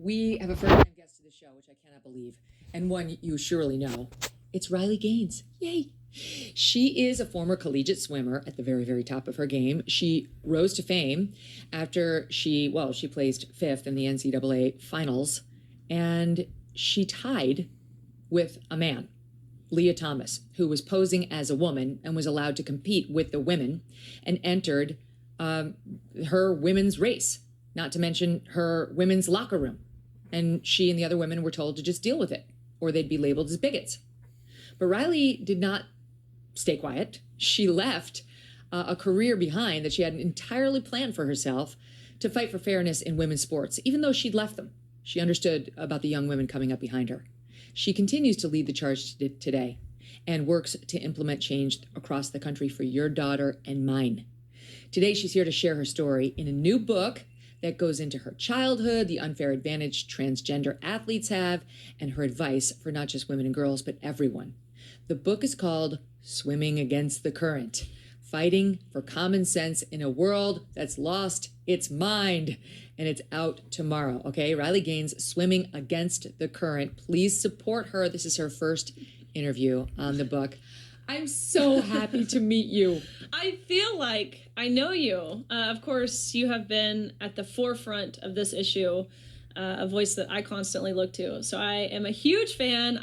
We have a first-time guest to the show, which I cannot believe, and one you surely know. It's Riley Gaines. Yay! She is a former collegiate swimmer at the very, very top of her game. She rose to fame after she placed fifth in the NCAA finals, and she tied with a man, Leah Thomas, who was posing as a woman and was allowed to compete with the women and entered her women's race, not to mention her women's locker room. And she and the other women were told to just deal with it, or they'd be labeled as bigots. But Riley did not stay quiet. She left a career behind that she had entirely planned for herself to fight for fairness in women's sports. Even though she'd left them, she understood about the young women coming up behind her. She continues to lead the charge today and works to implement change across the country for your daughter and mine. Today, she's here to share her story in a new book that goes into her childhood, the unfair advantage transgender athletes have, and her advice for not just women and girls, but everyone. The book is called Swimming Against the Current, Fighting for Common Sense in a World That's Lost Its Mind. And it's out tomorrow, okay? Riley Gaines, Swimming Against the Current. Please support her. This is her first interview on the book. I'm so happy to meet you. I feel like I know you. Of course, you have been at the forefront of this issue, a voice that I constantly look to. So I am a huge fan.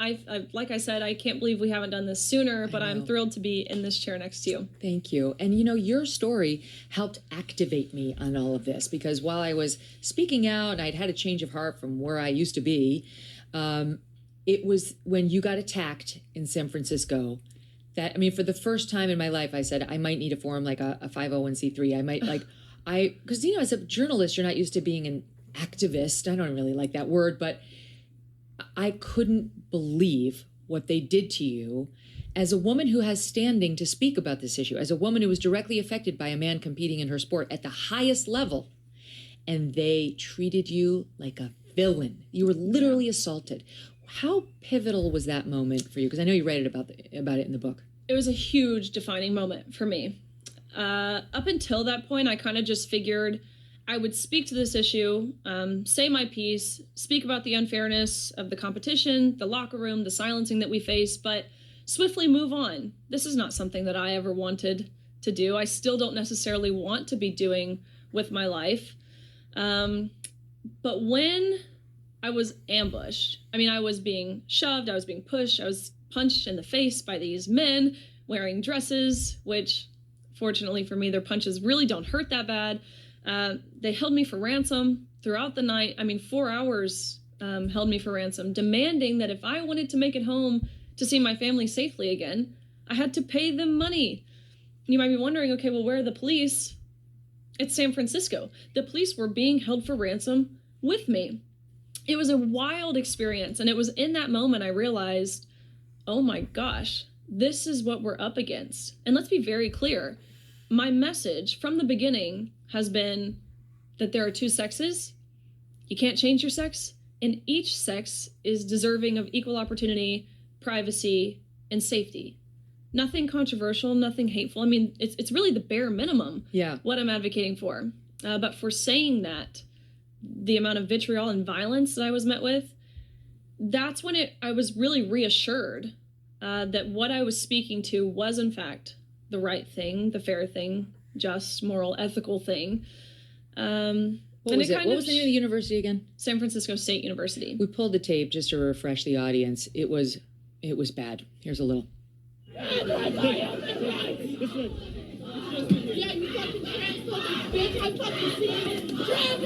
Like I said, I can't believe we haven't done this sooner, but I'm thrilled to be in this chair next to you. Thank you. And you know, your story helped activate me on all of this, because while I was speaking out and I'd had a change of heart from where I used to be, it was when you got attacked in San Francisco that, I mean, for the first time in my life, I said, I might need to form like a 501c3. I might because, you know, as a journalist, you're not used to being an activist. I don't really like that word, but I couldn't believe what they did to you as a woman who has standing to speak about this issue, as a woman who was directly affected by a man competing in her sport at the highest level. And they treated you like a villain. You were literally assaulted. How pivotal was that moment for you? Because I know you write about it in the book. It was a huge defining moment for me. Up until that point, I kind of just figured I would speak to this issue, say my piece, speak about the unfairness of the competition, the locker room, the silencing that we face, but swiftly move on. This is not something that I ever wanted to do. I still don't necessarily want to be doing with my life. But when I was ambushed, I mean, I was being shoved, I was being pushed, I was punched in the face by these men wearing dresses, which fortunately for me, their punches really don't hurt that bad. They held me for ransom throughout the night. I mean, 4 hours held me for ransom, demanding that if I wanted to make it home to see my family safely again, I had to pay them money. You might be wondering, okay, well, where are the police? It's San Francisco. The police were being held for ransom with me. It was a wild experience. And it was in that moment I realized, oh my gosh, this is what we're up against. And let's be very clear. My message from the beginning has been that there are two sexes. You can't change your sex. And each sex is deserving of equal opportunity, privacy, and safety. Nothing controversial, nothing hateful. I mean, it's really the bare minimum, what I'm advocating for. But for saying that, the amount of vitriol and violence that I was met with, that's when I was really reassured that what I was speaking to was, in fact, the right thing, the fair thing, just, moral, ethical thing. What was the name of the university again? San Francisco State University. We pulled the tape just to refresh the audience. It was bad. Here's a little.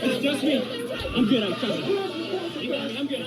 It's just me. I'm good. I'm good.